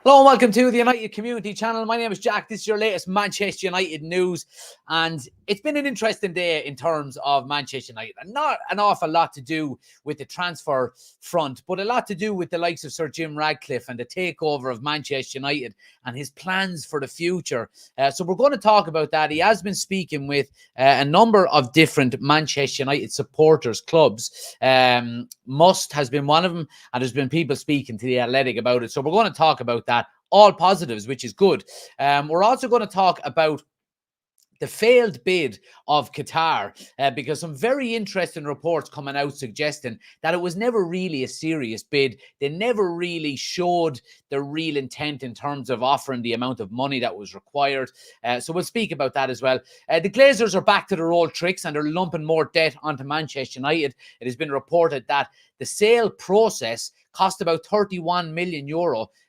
Hello and welcome to the United Community Channel. My name is Jack. This is your latest Manchester United news. And it's been an interesting day in terms of Manchester United. And not an awful lot to do with the transfer front, but a lot to do with the likes of Sir Jim Ratcliffe and the takeover of Manchester United and his plans for the future. So we're going to talk about that. He has been speaking with a number of different Manchester United supporters clubs. Must has been one of them, and there's been people speaking to the Athletic about it. So we're going to talk about that. All positives, which is good. We're also going to talk about the failed bid of Qatar, because some very interesting reports coming out suggesting that it was never really a serious bid. They never really showed the real intent in terms of offering the amount of money that was required. So we'll speak about that as well. The Glazers are back to their old tricks and they're lumping more debt onto Manchester United. It has been reported that the sale process cost about €31 million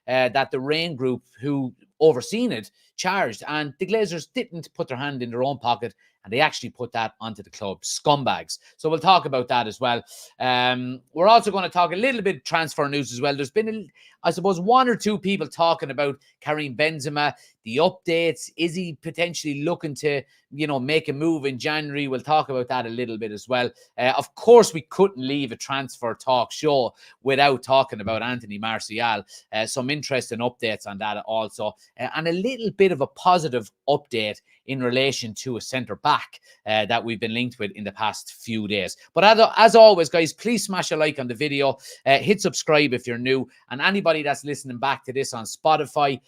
that the Rain Group, who overseen it, charged, and the Glazers didn't put their hand in their own pocket, and they actually put that onto the club. Scumbags. So we'll talk about that as well. We're also going to talk a little bit transfer news as well. There's been, I suppose, one or two people talking about Karim Benzema, the updates. Is he potentially looking to, make a move in January? We'll talk about that a little bit as well. Of course, we couldn't leave a transfer talk show without talking about Anthony Martial. Some interesting updates on that also. And a little bit of a positive update in relation to a centre-back that we've been linked with in the past few days. But as always, guys, please smash a like on the video. Hit subscribe if you're new. And anybody that's listening back to this on Spotify,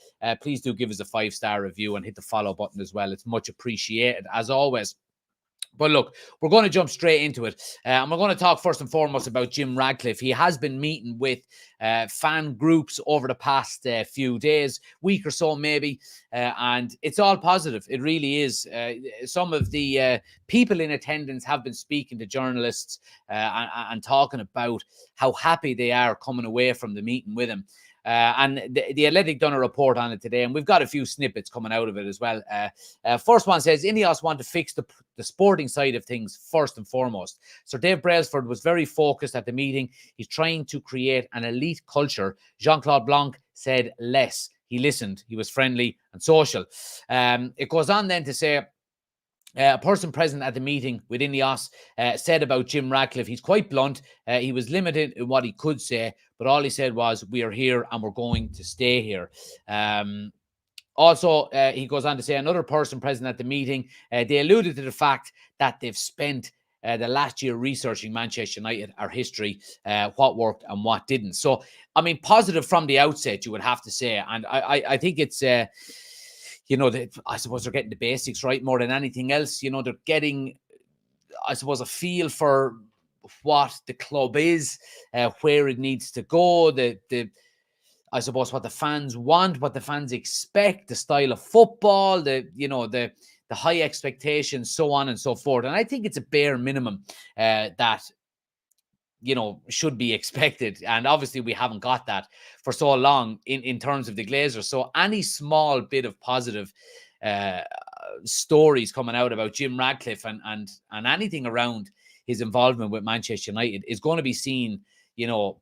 please do give us a 5-star review and hit the follow button as well. It's much appreciated, as always. But look, we're going to jump straight into it. And we're going to talk first and foremost about Jim Ratcliffe. He has been meeting with fan groups over the past few days, week or so maybe. And it's all positive. It really is. Some of the people in attendance have been speaking to journalists and talking about how happy they are coming away from the meeting with him. And the Athletic done a report on it today, and we've got a few snippets coming out of it as well. First one says, Ineos want to fix the sporting side of things first and foremost. Sir Dave Brailsford was very focused at the meeting. He's trying to create an elite culture. Jean-Claude Blanc said less. He listened. He was friendly and social. It goes on then to say, a person present at the meeting with Ineos said about Jim Ratcliffe, he's quite blunt. He was limited in what he could say, but all he said was, we are here and we're going to stay here. Also, he goes on to say, another person present at the meeting, they alluded to the fact that they've spent the last year researching Manchester United, our history, what worked and what didn't. So, I mean, positive from the outset, you would have to say. And I think it's... I suppose they're getting the basics right more than anything else. They're getting, I suppose, a feel for what the club is, where it needs to go, I suppose what the fans want, what the fans expect, the style of football, the high expectations, so on and so forth. And I think it's a bare minimum that should be expected. And obviously we haven't got that for so long in terms of the Glazers. So any small bit of positive stories coming out about Jim Ratcliffe and anything around his involvement with Manchester United is going to be seen,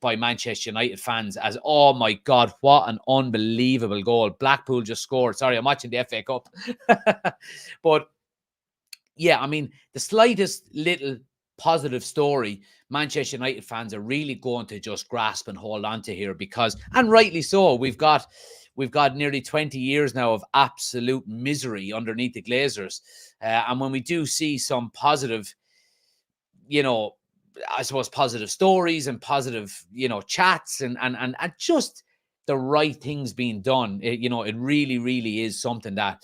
by Manchester United fans as, oh my God, what an unbelievable goal. Blackpool just scored. Sorry, I'm watching the FA Cup. But yeah, I mean, the slightest little positive story, Manchester United fans are really going to just grasp and hold on to here because, and rightly so, we've got nearly 20 years now of absolute misery underneath the Glazers. And when we do see some positive, I suppose positive stories and positive, chats and just the right things being done, it really, really is something that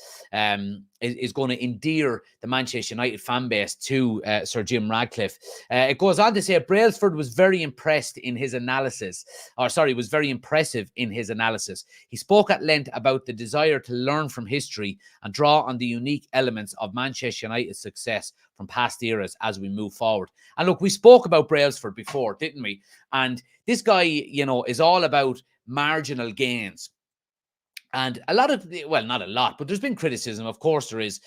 is going to endear the Manchester United fan base to Sir Jim Ratcliffe. It goes on to say Brailsford was very impressed in his analysis, was very impressive in his analysis. He spoke at length about the desire to learn from history and draw on the unique elements of Manchester United's success from past eras as we move forward. And look, we spoke about Brailsford before, didn't we? And this guy, is all about marginal gains. And a lot of, well, not a lot, but there's been criticism, of course there is,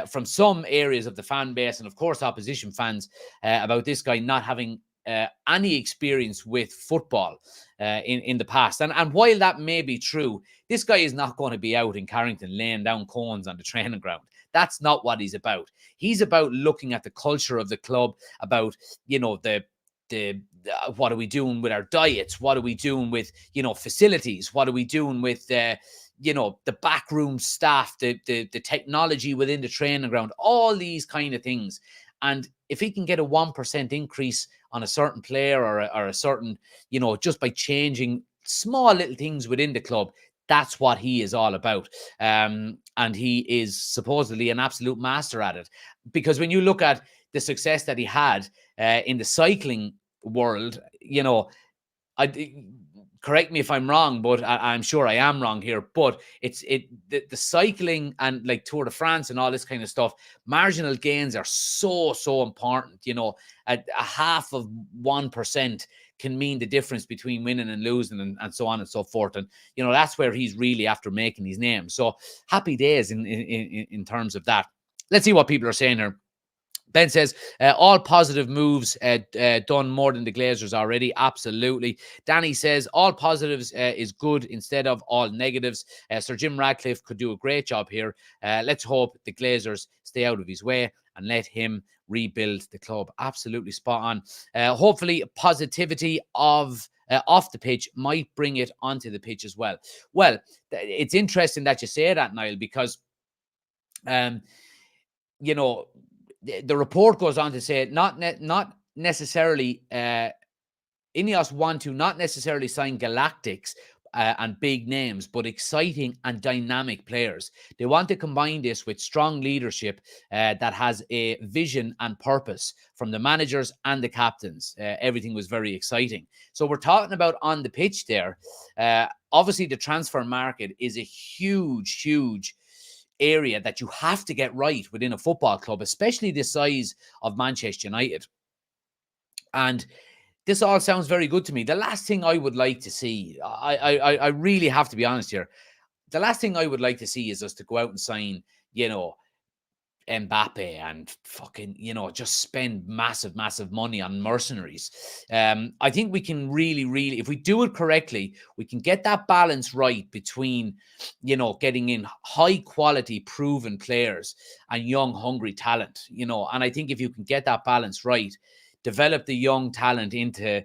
from some areas of the fan base and of course opposition fans about this guy not having any experience with football in the past. And while that may be true, this guy is not going to be out in Carrington laying down cones on the training ground. That's not what he's about. He's about looking at the culture of the club, about, the what are we doing with our diets? What are we doing with, facilities? What are we doing with, the backroom staff, the technology within the training ground, all these kind of things. And if he can get a 1% increase on a certain player or a certain, just by changing small little things within the club, that's what he is all about. And he is supposedly an absolute master at it. Because when you look at the success that he had in the cycling world, correct me if I'm wrong, but I'm sure I am wrong here. But the cycling and like Tour de France and all this kind of stuff, marginal gains are so important. A half of 1% can mean the difference between winning and losing, and so on and so forth. And that's where he's really after making his name. So happy days in terms of that. Let's see what people are saying here. Ben says, all positive moves done more than the Glazers already. Absolutely. Danny says, all positives is good instead of all negatives. Sir Jim Radcliffe could do a great job here. Let's hope the Glazers stay out of his way and let him rebuild the club. Absolutely spot on. Hopefully positivity off the pitch might bring it onto the pitch as well. Well, it's interesting that you say that, Niall, because, the report goes on to say not necessarily Ineos want to not necessarily sign Galactics and big names, but exciting and dynamic players. They want to combine this with strong leadership that has a vision and purpose from the managers and the captains. Everything was very exciting. So we're talking about on the pitch there. Obviously, the transfer market is a huge area that you have to get right within a football club, especially the size of Manchester United. And this all sounds very good to me. The last thing I would like to see, I really have to be honest here. The last thing I would like to see is us to go out and sign, Mbappe and fucking, just spend massive money on mercenaries. I think we can really, if we do it correctly, we can get that balance right between, getting in high quality, proven players and young, hungry talent, and I think if you can get that balance right, develop the young talent into,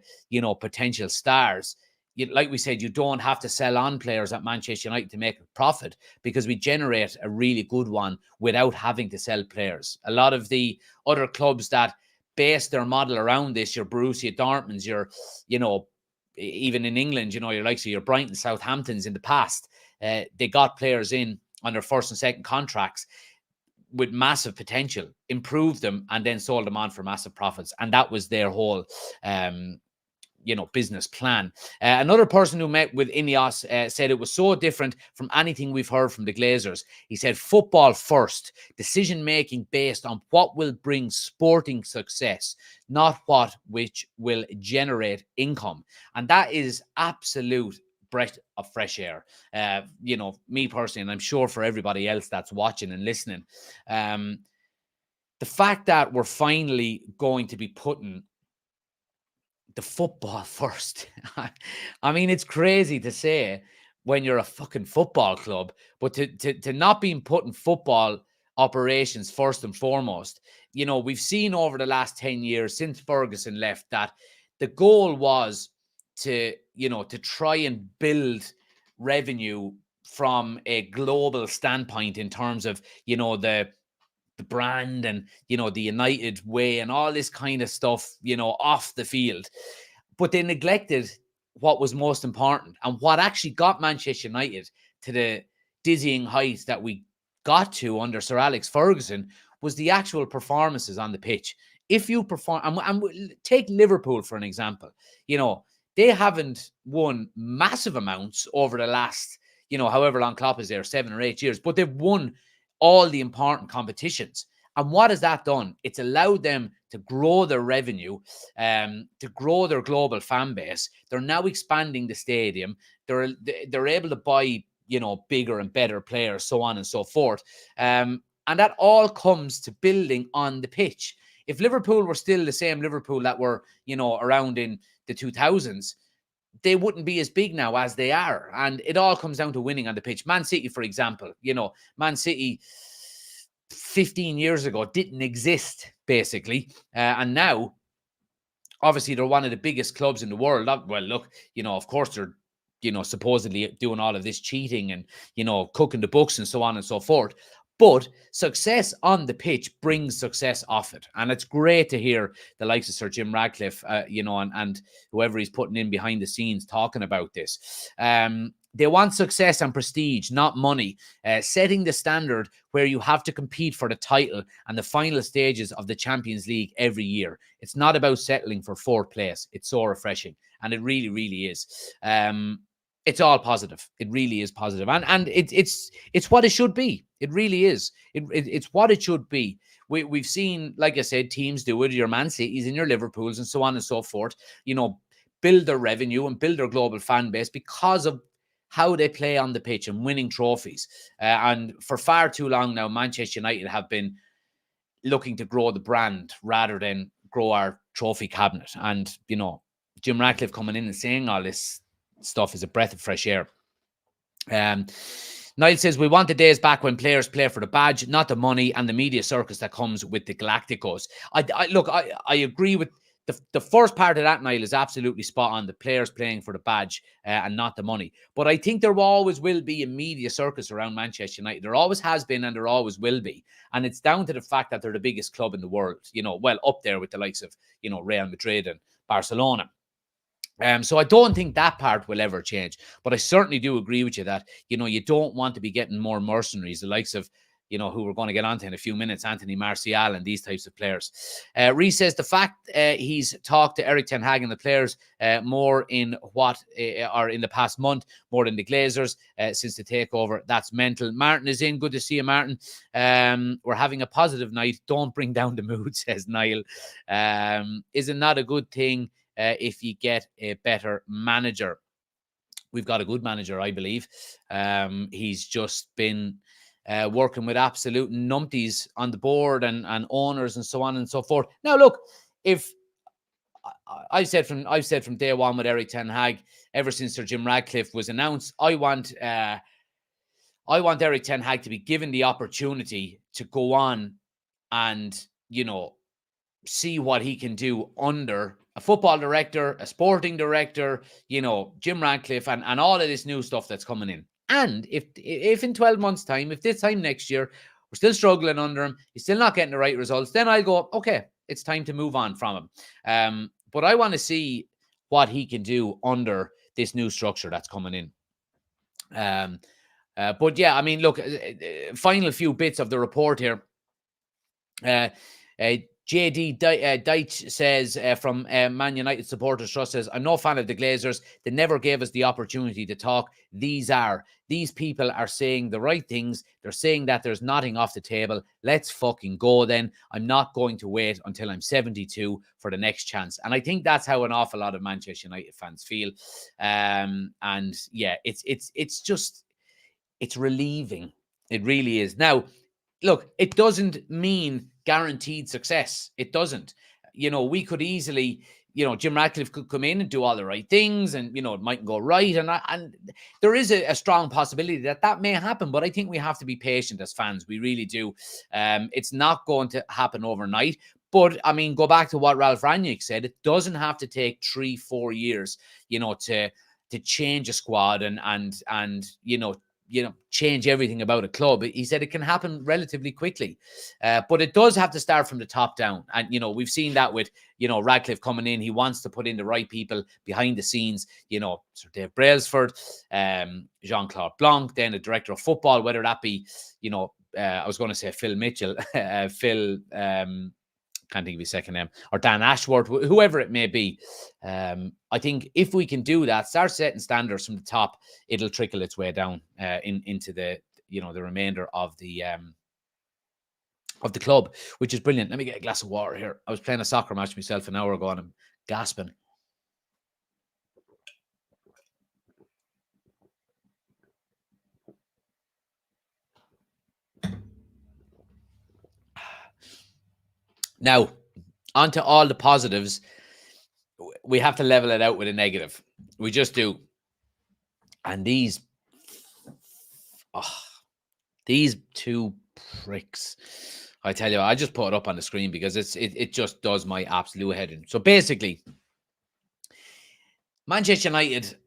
potential stars. Like we said, you don't have to sell on players at Manchester United to make a profit, because we generate a really good one without having to sell players. A lot of the other clubs that base their model around this, your Borussia Dortmunds, your, even in England, your likes of your Brighton, Southamptons in the past, they got players in on their first and second contracts with massive potential, improved them, and then sold them on for massive profits. And that was their whole business plan. Another person who met with Ineos said it was so different from anything we've heard from the Glazers. He said football first, decision making based on what will bring sporting success, not which will generate income. And that is absolute breath of fresh air. Me personally, and I'm sure for everybody else that's watching and listening, the fact that we're finally going to be putting the football first. I mean, it's crazy to say when you're a fucking football club, but to not being putting football operations first and foremost. We've seen over the last 10 years since Ferguson left that the goal was to try and build revenue from a global standpoint in terms of, the brand and, the United way and all this kind of stuff, off the field. But they neglected what was most important and what actually got Manchester United to the dizzying heights that we got to under Sir Alex Ferguson was the actual performances on the pitch. If you perform, and take Liverpool for an example, they haven't won massive amounts over the last, however long Klopp is there, 7 or 8 years, but they've won all the important competitions. And what has that done? It's allowed them to grow their revenue, to grow their global fan base. They're now expanding the stadium. They're able to buy, bigger and better players, so on and so forth. And that all comes to building on the pitch. if Liverpool were still the same Liverpool that were, around in the 2000s, they wouldn't be as big now as they are. And it all comes down to winning on the pitch. Man City, for example, Man City 15 years ago didn't exist, basically. And now, obviously, they're one of the biggest clubs in the world. Well, look, of course, they're, supposedly doing all of this cheating and, cooking the books and so on and so forth. But success on the pitch brings success off it. And it's great to hear the likes of Sir Jim Ratcliffe, and whoever he's putting in behind the scenes talking about this. They want success and prestige, not money. Setting the standard where you have to compete for the title and the final stages of the Champions League every year. It's not about settling for fourth place. It's so refreshing. And it really, really is. It's all positive. It really is positive. And it's what it should be. It really is. It's what it should be. We've seen, like I said, teams do it. Your Man Cities and your Liverpools and so on and so forth, build their revenue and build their global fan base because of how they play on the pitch and winning trophies. And for far too long now, Manchester United have been looking to grow the brand rather than grow our trophy cabinet. And, Jim Ratcliffe coming in and saying all this stuff is a breath of fresh air. Niall says, we want the days back when players play for the badge, not the money and the media circus that comes with the Galacticos. I agree with the first part of that, Niall, is absolutely spot on. The players playing for the badge and not the money. But I think there always will be a media circus around Manchester United. There always has been and there always will be. And it's down to the fact that they're the biggest club in the world, up there with the likes of, Real Madrid and Barcelona. So I don't think that part will ever change. But I certainly do agree with you that, you don't want to be getting more mercenaries, the likes of, who we're going to get onto in a few minutes, Anthony Martial and these types of players. Reece says the fact he's talked to Eric Ten Hag and the players more in what are in the past month, more than the Glazers since the takeover, that's mental. Martin is in. Good to see you, Martin. We're having a positive night. Don't bring down the mood, says Niall. Is it not a good thing if you get a better manager? We've got a good manager, I believe. He's just been working with absolute numpties on the board and owners and so on and so forth. Now, look, if I've said from day one with Eric Ten Hag, ever since Sir Jim Ratcliffe was announced, I want Eric Ten Hag to be given the opportunity to go on and, see what he can do under a football director, a sporting director, Jim Ratcliffe and all of this new stuff that's coming in. And if in 12 months' time, if this time next year, we're still struggling under him, he's still not getting the right results, then I'll go, okay, it's time to move on from him. But I want to see what he can do under this new structure that's coming in. But yeah, I mean, look, final few bits of the report here. JD Deitch says from Man United Supporters Trust says, I'm no fan of the Glazers. They never gave us the opportunity to talk. These people are saying the right things. They're saying that there's nothing off the table. Let's fucking go then. I'm not going to wait until I'm 72 for the next chance. And I think that's how an awful lot of Manchester United fans feel. And yeah, it's relieving. It really is. Now, look, it doesn't mean guaranteed success. It doesn't. We could easily, Jim Ratcliffe could come in and do all the right things and, it mightn't go right. And there is a strong possibility that may happen. But I think we have to be patient as fans. We really do. It's not going to happen overnight. But, I mean, go back to what Ralph Rangnick said. It doesn't have to take 3-4 years, to change a squad and change everything about a club. He said it can happen relatively quickly, but it does have to start from the top down. And, we've seen that with, Ratcliffe coming in. He wants to put in the right people behind the scenes, Sir Dave Brailsford, Jean-Claude Blanc, then the director of football, whether that be, I was going to say Phil Mitchell, can't think of his second name, or Dan Ashworth, whoever it may be. I think if we can do that, start setting standards from the top, it'll trickle its way down into the the remainder of the club, which is brilliant. Let me get a glass of water here. I was playing a soccer match myself an hour ago and I'm gasping. Now, onto all the positives, we have to level it out with a negative. We just do. And these two pricks, I tell you, I just put it up on the screen because it just does my absolute head in. So basically, Manchester United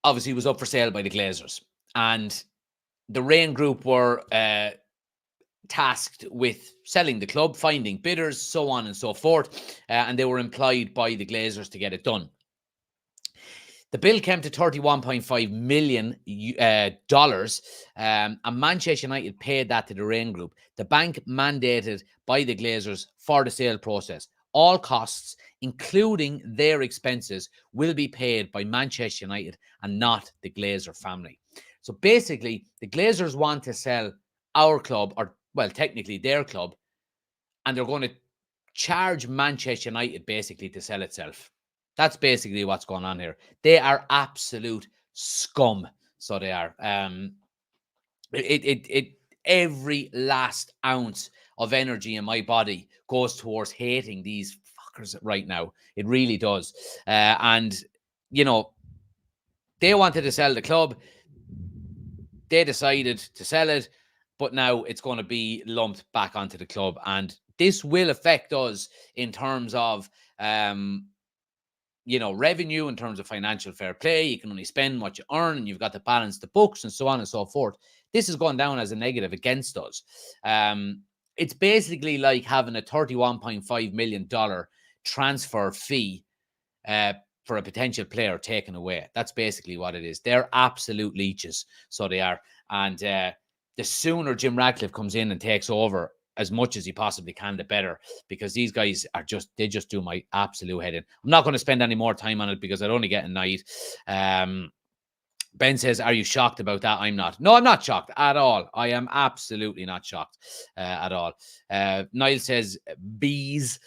obviously was up for sale by the Glazers, and the Rain Group were tasked with selling the club, finding bidders, so on and so forth, and they were employed by the Glazers to get it done. The bill came to $31.5 million, and Manchester United paid that to the Rain Group, the bank mandated by the Glazers for the sale process. All costs, including their expenses, will be paid by Manchester United and not the Glazer family. So basically, the Glazers want to sell our club, or, well, technically their club, and they're going to charge Manchester United basically to sell itself. That's basically what's going on here. They are absolute scum. So they are. Every last ounce of energy in my body goes towards hating these fuckers right now. It really does. And, you know, they wanted to sell the club. They decided to sell it, but now it's going to be lumped back onto the club. And this will affect us in terms of, revenue, in terms of financial fair play. You can only spend what you earn, and you've got to balance the books and so on and so forth. This has gone down as a negative against us. It's basically like having a $31.5 million transfer fee for a potential player taken away. That's basically what it is. They're absolute leeches. So they are. And the sooner Jim Ratcliffe comes in and takes over as much as he possibly can, the better, because these guys they just do my absolute head in. I'm not going to spend any more time on it because I'd only get annoyed. Ben says, are you shocked about that? I'm not. No, I'm not shocked at all. I am absolutely not shocked at all. Niall says, bees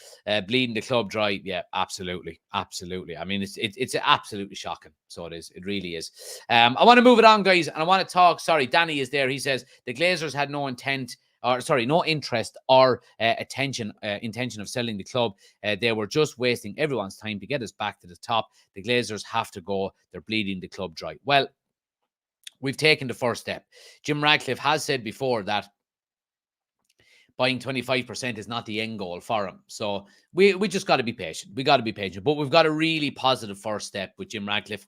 bleeding the club dry. Yeah, absolutely. Absolutely. I mean, it's absolutely shocking. So it is. It really is. I want to move it on, guys. And I want to talk. Sorry, Danny is there. He says, the Glazers had no interest or intention of selling the club. They were just wasting everyone's time to get us back to the top. The Glazers have to go. They're bleeding the club dry. Well, we've taken the first step. Jim Ratcliffe has said before that buying 25% is not the end goal for him. So we just got to be patient. We got to be patient. But we've got a really positive first step with Jim Ratcliffe.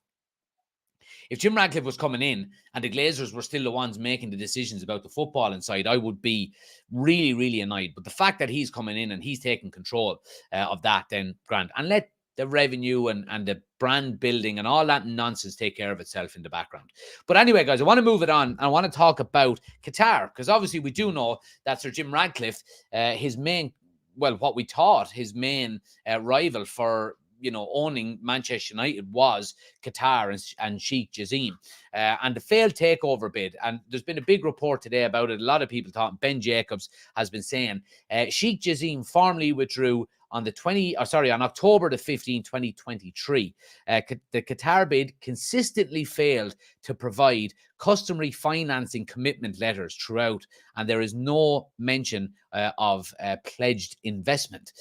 If Jim Ratcliffe was coming in and the Glazers were still the ones making the decisions about the football inside, I would be really, really annoyed. But the fact that he's coming in and he's taking control of that, then grand. And let the revenue and the brand building and all that nonsense take care of itself in the background. But anyway, guys, I want to move it on. And I want to talk about Qatar, because obviously we do know that Sir Jim Ratcliffe, his main rival for owning Manchester United was Qatar and Sheikh Jassim, and the failed takeover bid. And there's been a big report today about it. A lot of people talking. Ben Jacobs has been saying Sheikh Jassim formally withdrew on October the 15th, 2023. The Qatar bid consistently failed to provide customary financing commitment letters throughout, and there is no mention of pledged investment.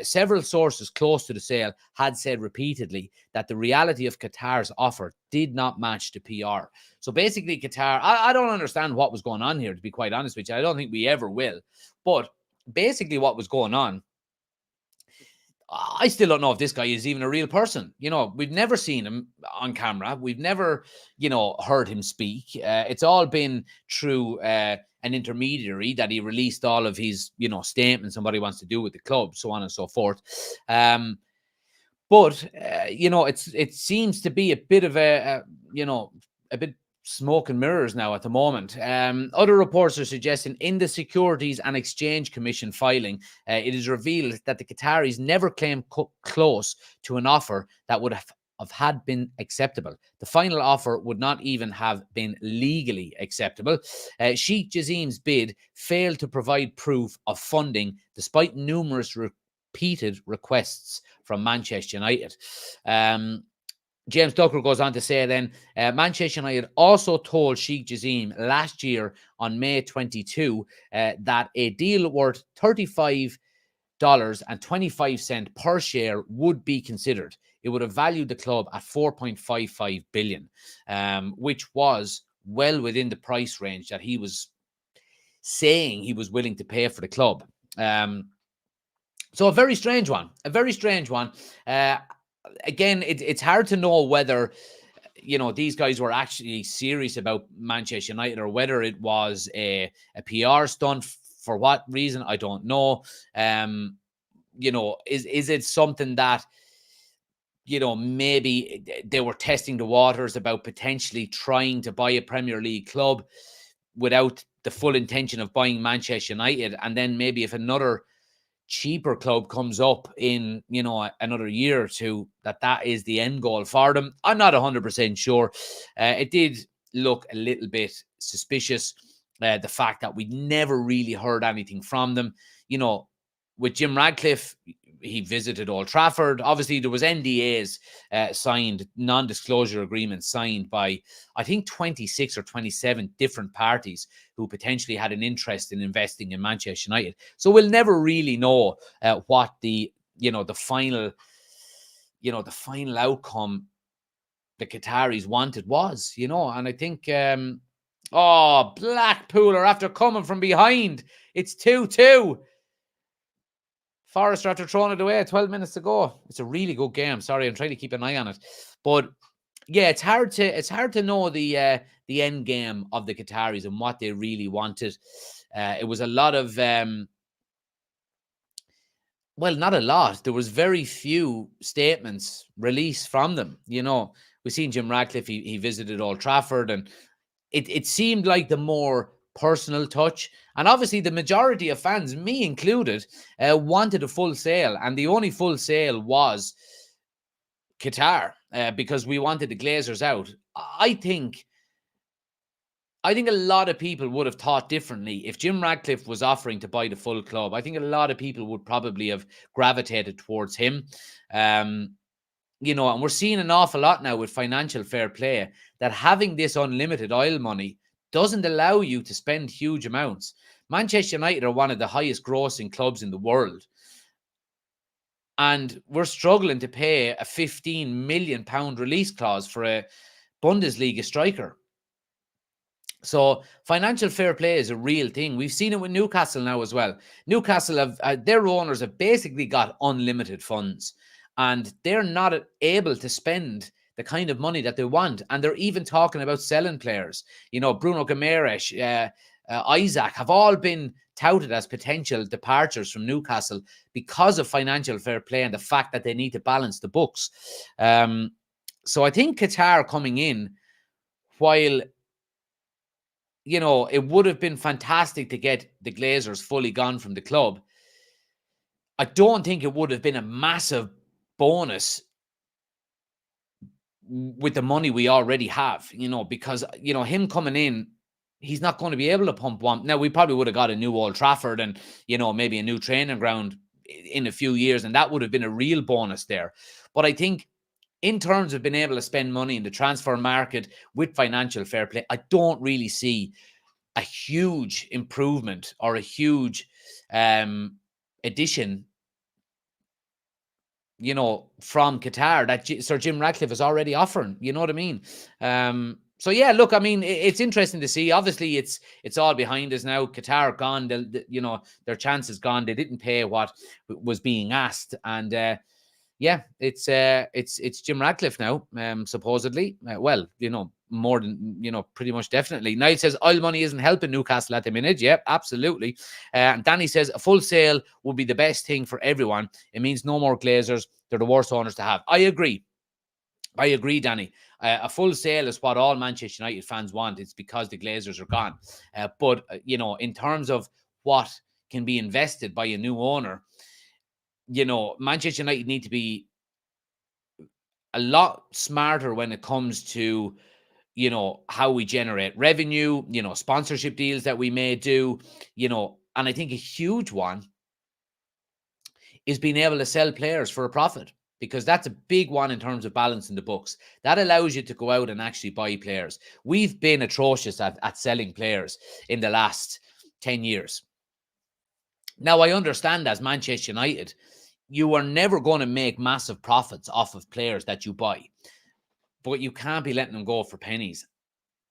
Several sources close to the sale had said repeatedly that the reality of Qatar's offer did not match the PR. So basically, Qatar, I don't understand what was going on here, to be quite honest with you. I don't think we ever will. But basically what was going on, I still don't know if this guy is even a real person. We've never seen him on camera. We've never, heard him speak. It's all been through an intermediary that he released all of his, statements and what he wants to do with the club, so on and so forth. But it seems to be a bit of a bit smoke and mirrors now at the moment. Other reports are suggesting in the Securities and Exchange Commission filing, it is revealed that the Qataris never came close to an offer that would have had been acceptable. The final offer would not even have been legally acceptable. Sheikh Jassim's bid failed to provide proof of funding despite numerous repeated requests from Manchester United. James Ducker goes on to say then, Manchester United also told Sheikh Jassim last year on May 22 that a deal worth 35 and 25 cents per share would be considered. It would have valued the club at 4.55 billion, which was well within the price range that he was saying he was willing to pay for the club. So a very strange one. Again, it's hard to know whether these guys were actually serious about Manchester United or whether it was a PR stunt. For what reason, I don't know. Is it something that maybe they were testing the waters about potentially trying to buy a Premier League club without the full intention of buying Manchester United, and then maybe if another cheaper club comes up in another year or two, that is the end goal for them. I'm not 100% sure. It did look a little bit suspicious, the fact that we never really heard anything from them. With Jim Ratcliffe, he visited Old Trafford. Obviously, there was NDAs signed, non-disclosure agreements signed by, I think, 26 or 27 different parties who potentially had an interest in investing in Manchester United. So we'll never really know what the final outcome the Qataris wanted was, and I think, Blackpool are after coming from behind. It's 2-2. Forrester after throwing it away 12 minutes to go. It's a really good game. Sorry, I'm trying to keep an eye on it. But yeah, it's hard to know the end game of the Qataris and what they really wanted. It was a lot of not a lot. There was very few statements released from them. We've seen Jim Ratcliffe, he visited Old Trafford, and it seemed like the more personal touch. And obviously the majority of fans, me included, wanted a full sale. And the only full sale was Qatar, because we wanted the Glazers out. I think a lot of people would have thought differently. If Jim Ratcliffe was offering to buy the full club, I think a lot of people would probably have gravitated towards him. And we're seeing an awful lot now with financial fair play that having this unlimited oil money doesn't allow you to spend huge amounts. Manchester United are one of the highest grossing clubs in the world. And we're struggling to pay a £15 million release clause for a Bundesliga striker. So financial fair play is a real thing. We've seen it with Newcastle now as well. Newcastle have their owners have basically got unlimited funds, and they're not able to spend the kind of money that they want. And they're even talking about selling players. Bruno Guimaraes, Isaac have all been touted as potential departures from Newcastle because of financial fair play and the fact that they need to balance the books. So I think Qatar coming in, while it would have been fantastic to get the Glazers fully gone from the club, I don't think it would have been a massive bonus with the money we already have, because, him coming in, he's not going to be able to pump one. Now, we probably would have got a new Old Trafford and, maybe a new training ground in a few years, and that would have been a real bonus there. But I think in terms of being able to spend money in the transfer market with financial fair play, I don't really see a huge improvement or a huge addition, from Qatar that Sir Jim Ratcliffe is already offering. You know what I mean? So yeah, look, I mean, it's interesting to see. Obviously, it's all behind us now. Qatar gone. Their chance is gone. They didn't pay what was being asked, and yeah, it's Jim Ratcliffe now, supposedly. Well, more than, pretty much definitely. Niall says oil money isn't helping Newcastle at the minute. Yep, absolutely. And Danny says a full sale would be the best thing for everyone. It means no more Glazers. They're the worst owners to have. I agree, Danny. A full sale is what all Manchester United fans want. It's because the Glazers are gone. But in terms of what can be invested by a new owner, Manchester United need to be a lot smarter when it comes to, how we generate revenue, sponsorship deals that we may do, and I think a huge one is being able to sell players for a profit, because that's a big one in terms of balancing the books. That allows you to go out and actually buy players. We've been atrocious at selling players in the last 10 years. Now, I understand as Manchester United, you are never going to make massive profits off of players that you buy, but you can't be letting them go for pennies.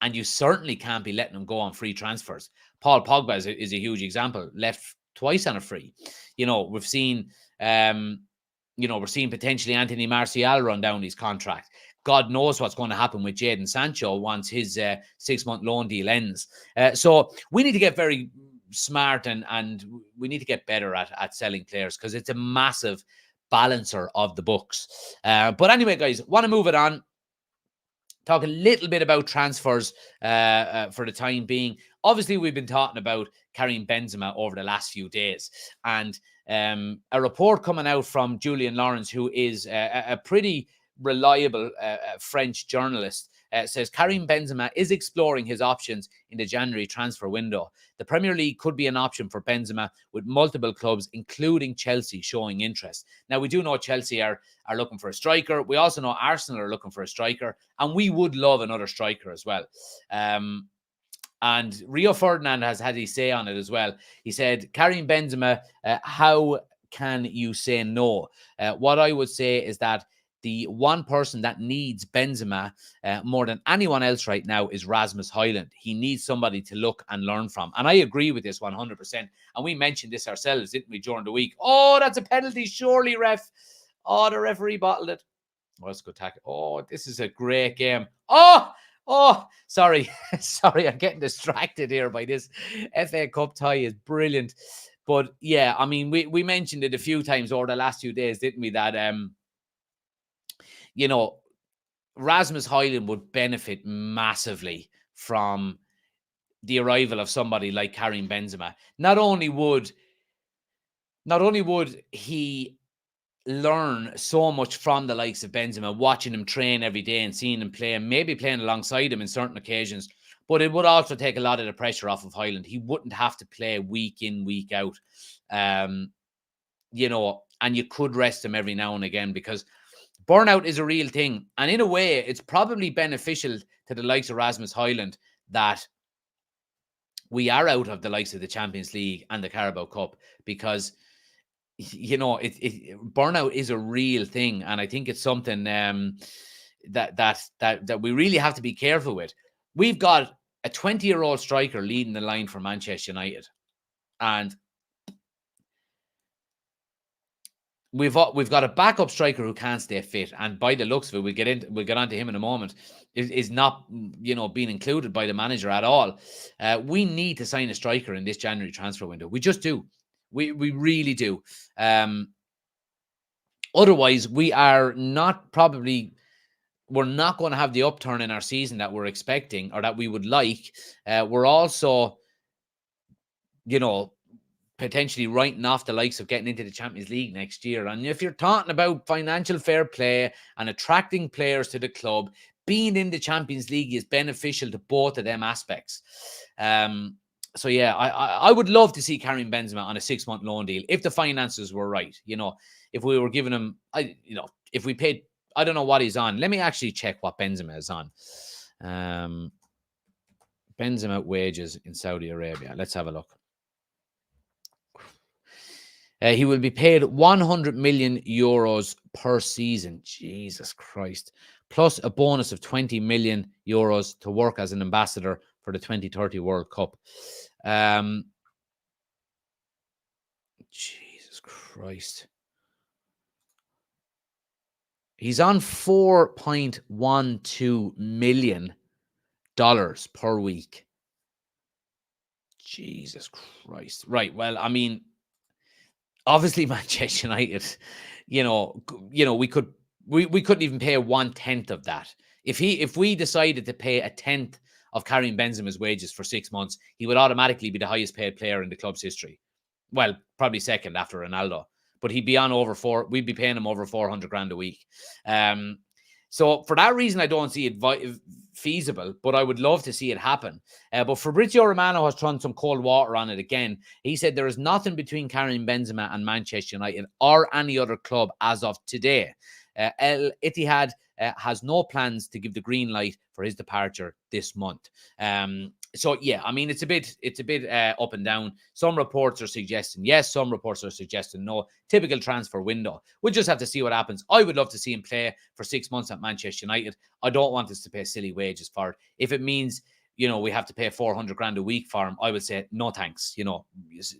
And you certainly can't be letting them go on free transfers. Paul Pogba is a huge example, left twice on a free. We've seen, we're seeing potentially Anthony Martial run down his contract. God knows what's going to happen with Jadon Sancho once his 6-month loan deal ends. So we need to get very smart and we need to get better at selling players, because it's a massive balancer of the books. But anyway, guys, want to move it on. Talk a little bit about transfers for the time being. Obviously, we've been talking about Karim Benzema over the last few days. And a report coming out from Julian Lawrence, who is a pretty reliable French journalist, says Karim Benzema is exploring his options in the January transfer window. The Premier League could be an option for Benzema, with multiple clubs, including Chelsea, showing interest. Now, we do know Chelsea are looking for a striker. We also know Arsenal are looking for a striker, and we would love another striker as well. And Rio Ferdinand has had his say on it as well. He said, Karim Benzema, how can you say no? What I would say is that the one person that needs Benzema more than anyone else right now is Rasmus Haaland. He needs somebody to look and learn from. And I agree with this 100%. And we mentioned this ourselves, didn't we, during the week? Oh, that's a penalty, surely, ref. Oh, the referee bottled it. Oh, that's a good tackle. Oh, this is a great game. Oh, sorry. Sorry, I'm getting distracted here by this. FA Cup tie is brilliant. But yeah, I mean, we mentioned it a few times over the last few days, didn't we, that Rasmus Haaland would benefit massively from the arrival of somebody like Karim Benzema. Not only would he learn so much from the likes of Benzema, watching him train every day and seeing him play, and maybe playing alongside him in certain occasions, but it would also take a lot of the pressure off of Haaland. He wouldn't have to play week in, week out, and you could rest him every now and again, because burnout is a real thing. And in a way, it's probably beneficial to the likes of Rasmus Haaland that we are out of the likes of the Champions League and the Carabao Cup, because, burnout is a real thing. And I think it's something that we really have to be careful with. We've got a 20-year-old striker leading the line for Manchester United. And we've got a backup striker who can't stay fit, and by the looks of it, we'll get onto him in a moment, is not being included by the manager at all. We need to sign a striker in this January transfer window. We just do. We really do. Otherwise, we're not going to have the upturn in our season that we're expecting, or that we would like. We're also, potentially writing off the likes of getting into the Champions League next year. And if you're talking about financial fair play and attracting players to the club, being in the Champions League is beneficial to both of them aspects. So yeah, I would love to see Karim Benzema on a 6-month loan deal if the finances were right. If we were giving him, if we paid, I don't know what he's on. Let me actually check what Benzema is on. Benzema wages in Saudi Arabia. Let's have a look. He will be paid 100 million euros per season. Jesus Christ. Plus a bonus of 20 million euros to work as an ambassador for the 2030 World Cup. Jesus Christ. He's on $4.12 million per week. Jesus Christ. Right. Well, I mean, obviously Manchester United, we couldn't even pay 1/10 of that. If we decided to pay 1/10 of Karim Benzema's wages for 6 months, he would automatically be the highest paid player in the club's history. Well, probably second after Ronaldo, but he'd be on we'd be paying him over 400 grand a week. So for that reason, I don't see it feasible, but I would love to see it happen. But Fabrizio Romano has thrown some cold water on it again. He said there is nothing between Karim Benzema and Manchester United or any other club as of today. El Ittihad has no plans to give the green light for his departure this month. So yeah, I mean, it's a bit up and down. Some reports are suggesting yes, some reports are suggesting no. Typical transfer window. We'll just have to see what happens. I would love to see him play for 6 months at Manchester United. I don't want us to pay silly wages for it. If it means, you know, we have to pay 400 grand a week for him, I would say no thanks. You know,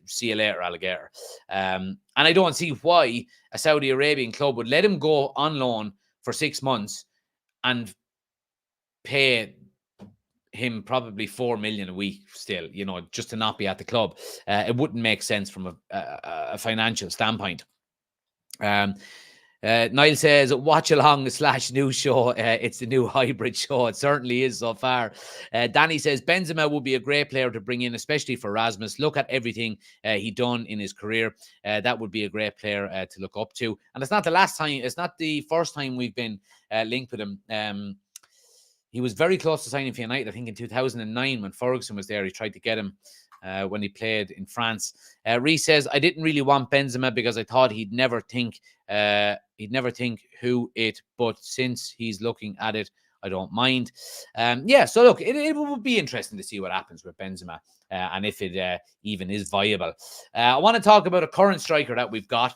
see you later, alligator. And I don't see why a Saudi Arabian club would let him go on loan for 6 months and pay him probably 4 million a week still, you know, just to not be at the club. It wouldn't make sense from a financial standpoint. Niall says, watch along / new show. It's the new hybrid show. It certainly is so far. Danny says, Benzema would be a great player to bring in, especially for Rasmus. Look at everything he done in his career. That would be a great player to look up to. And it's not the last time, it's not the first time we've been linked with him. He was very close to signing for United, I think in 2009 when Ferguson was there. He tried to get him when he played in France. Reece says, I didn't really want Benzema because I thought he'd never think who it, but since he's looking at it, I don't mind. Yeah, so look, it would be interesting to see what happens with Benzema and if it even is viable. I want to talk about a current striker that we've got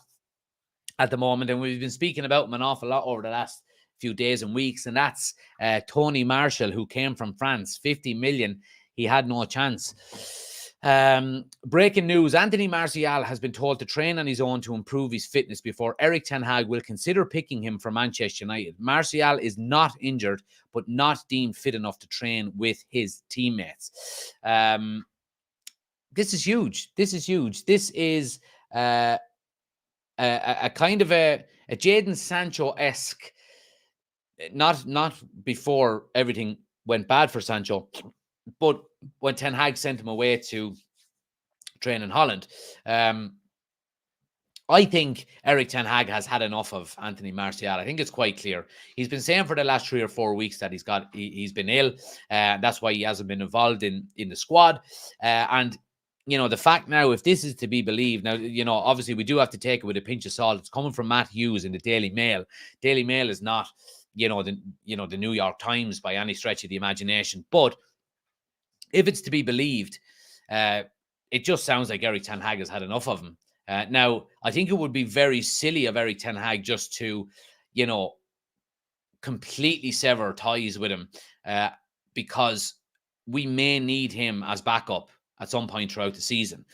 at the moment, and we've been speaking about him an awful lot over the last few days and weeks, and that's Tony Marshall, who came from France. 50 million. He had no chance. Breaking news, Anthony Martial has been told to train on his own to improve his fitness before Erik ten Hag will consider picking him for Manchester United. Martial is not injured, but not deemed fit enough to train with his teammates. This is huge. This is huge. This is a kind of a Jadon Sancho-esque, not before everything went bad for Sancho, but when Ten Hag sent him away to train in Holland. I think Erik ten Hag has had enough of Anthony Martial. I think it's quite clear. He's been saying for the last 3 or 4 weeks that he's been ill. That's why he hasn't been involved in the squad. And you know, the fact now, if this is to be believed, now, you know, obviously we do have to take it with a pinch of salt. It's coming from Matt Hughes in the Daily Mail. Daily Mail is not, the New York Times by any stretch of the imagination. But if it's to be believed, it just sounds like Erik ten Hag has had enough of him. Now, I think it would be very silly of Erik ten Hag just to, completely sever ties with him because we may need him as backup at some point throughout the season.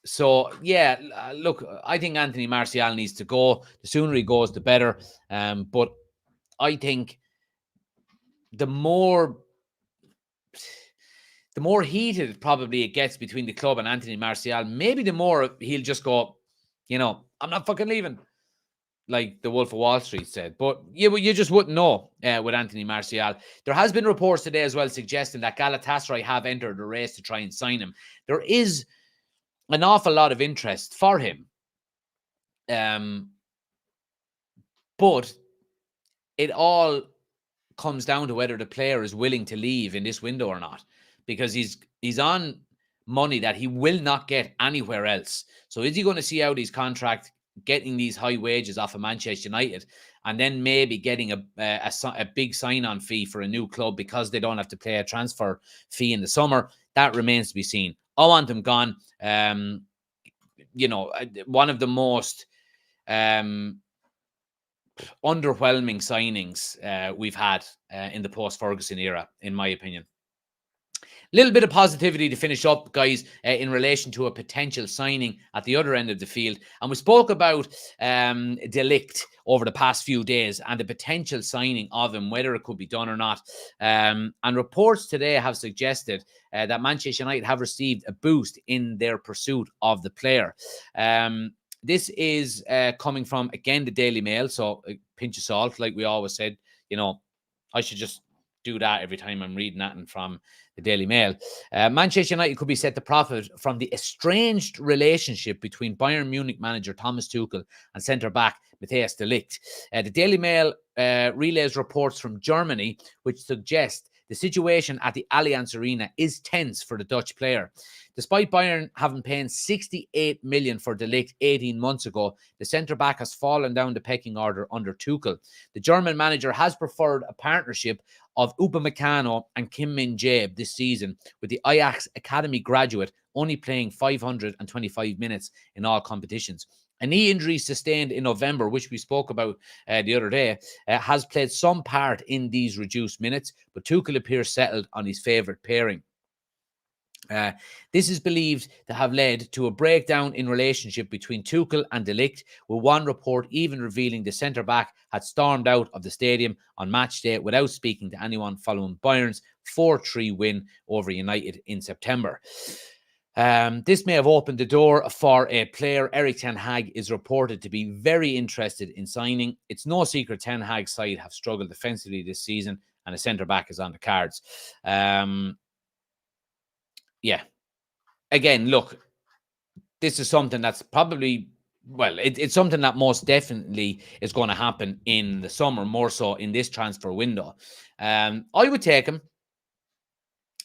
So, yeah, look, I think Anthony Martial needs to go. The sooner he goes, the better. But I think the more heated probably it gets between the club and Anthony Martial, maybe the more he'll just go, I'm not fucking leaving, like the Wolf of Wall Street said. But you just wouldn't know with Anthony Martial. There has been reports today as well suggesting that Galatasaray have entered the race to try and sign him. There is an awful lot of interest for him. But it all comes down to whether the player is willing to leave in this window or not, because he's on money that he will not get anywhere else. So is he going to see out his contract, getting these high wages off of Manchester United, and then maybe getting a big sign-on fee for a new club because they don't have to pay a transfer fee in the summer? That remains to be seen. I want him gone. One of the most underwhelming signings we've had in the post-Ferguson era, in my opinion. Little bit of positivity to finish up, guys, in relation to a potential signing at the other end of the field. And we spoke about De Ligt over the past few days and the potential signing of him, whether it could be done or not. And reports today have suggested that Manchester United have received a boost in their pursuit of the player. This is coming from, again, the Daily Mail, so a pinch of salt, like we always said. I should just do that every time I'm reading that and from the Daily Mail. Manchester United could be set to profit from the estranged relationship between Bayern Munich manager Thomas Tuchel and centre-back Matthias de Ligt. The Daily Mail relays reports from Germany which suggest the situation at the Allianz Arena is tense for the Dutch player. Despite Bayern having paid 68 million for De Ligt 18 months ago, the centre-back has fallen down the pecking order under Tuchel. The German manager has preferred a partnership of Upamecano and Kim Min-jae this season, with the Ajax Academy graduate only playing 525 minutes in all competitions. A knee injury sustained in November, which we spoke about the other day, has played some part in these reduced minutes, but Tuchel appears settled on his favourite pairing. This is believed to have led to a breakdown in relationship between Tuchel and De Ligt, with one report even revealing the centre-back had stormed out of the stadium on match day without speaking to anyone following Bayern's 4-3 win over United in September. This may have opened the door for a player Erik ten Hag is reported to be very interested in signing. It's no secret ten Hag's side have struggled defensively this season, and a centre-back is on the cards. Yeah. Again, look, this is something that's probably, well, it's something that most definitely is going to happen in the summer, more so in this transfer window. I would take him.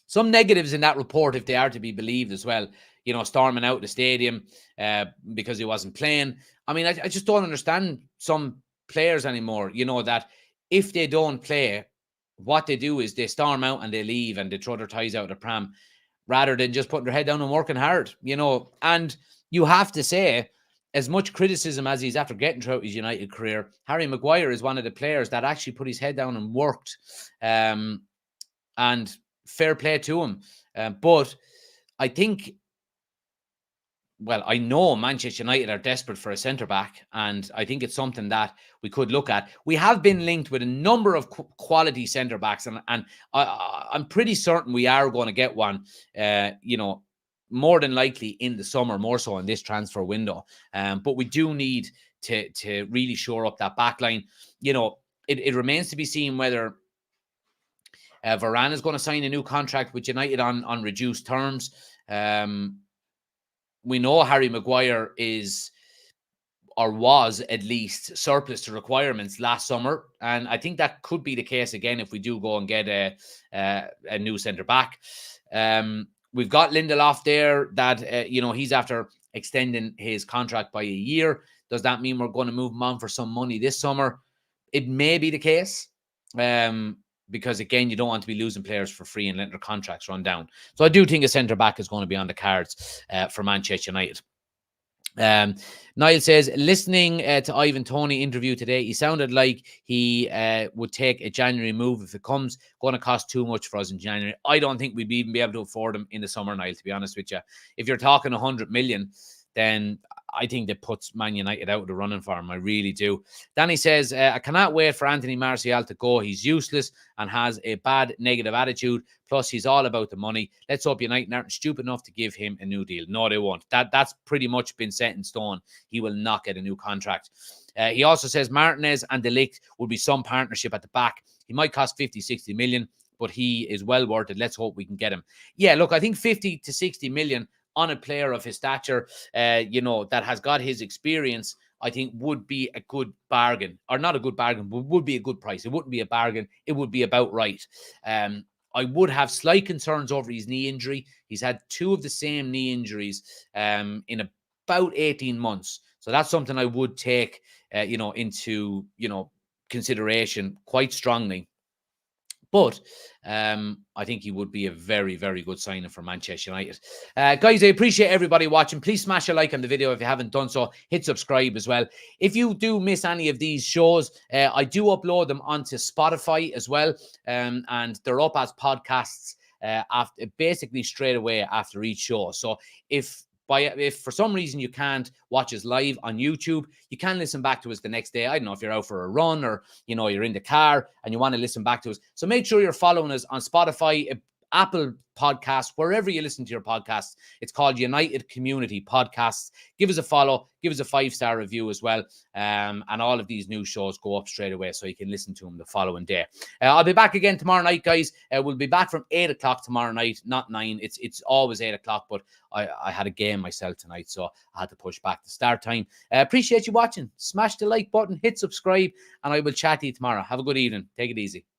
Some negatives in that report, if they are to be believed as well, storming out the stadium because he wasn't playing. I mean, I just don't understand some players anymore, that if they don't play, what they do is they storm out and they leave and they throw their ties out of the pram, rather than just putting their head down and working hard, And you have to say, as much criticism as he's after getting throughout his United career, Harry Maguire is one of the players that actually put his head down and worked. And fair play to him. But I think, I know Manchester United are desperate for a centre-back, and I think it's something that we could look at. We have been linked with a number of quality centre-backs, and I'm pretty certain we are going to get one, more than likely in the summer, more so in this transfer window. But we do need to really shore up that back line. It remains to be seen whether Varane is going to sign a new contract with United on reduced terms. We know Harry Maguire is, or was at least, surplus to requirements last summer. And I think that could be the case again if we do go and get a new centre-back. We've got Lindelof there that, he's after extending his contract by a year. Does that mean we're going to move him on for some money this summer? It may be the case. Because, again, you don't want to be losing players for free and letting their contracts run down. So I do think a centre-back is going to be on the cards for Manchester United. Niall says, listening to Ivan Toney interview today, he sounded like he would take a January move if it comes. Going to cost too much for us in January. I don't think we'd even be able to afford him in the summer, Niall, to be honest with you. If you're talking 100 million, then I think that puts Man United out of the running for him. I really do. Danny says, I cannot wait for Anthony Martial to go. He's useless and has a bad negative attitude. Plus, he's all about the money. Let's hope United aren't stupid enough to give him a new deal. No, they won't. That's pretty much been set in stone. He will not get a new contract. He also says Martinez and De Ligt will be some partnership at the back. He might cost 50, 60 million, but he is well worth it. Let's hope we can get him. Yeah, look, I think 50 to 60 million on a player of his stature, that has got his experience, I think would be a good bargain. Or not a good bargain, but would be a good price. It wouldn't be a bargain. It would be about right. I would have slight concerns over his knee injury. He's had 2 of the same knee injuries in about 18 months. So that's something I would take, into, consideration quite strongly. But I think he would be a very, very good signing for Manchester United. Guys, I appreciate everybody watching. Please smash a like on the video if you haven't done so. Hit subscribe as well. If you do miss any of these shows, I do upload them onto Spotify as well. And they're up as podcasts basically straight away after each show. So if for some reason you can't watch us live on YouTube, you can listen back to us the next day. I don't know if you're out for a run or, you're in the car and you want to listen back to us. So make sure you're following us on Spotify, Apple Podcasts, wherever you listen to your podcasts. It's called United Community Podcasts. Give us a follow. Give us a 5-star review as well. And all of these new shows go up straight away so you can listen to them the following day. I'll be back again tomorrow night, guys. We'll be back from 8 o'clock tomorrow night, not 9. It's always 8 o'clock, but I had a game myself tonight, so I had to push back the start time. Appreciate you watching. Smash the like button, hit subscribe, and I will chat to you tomorrow. Have a good evening. Take it easy.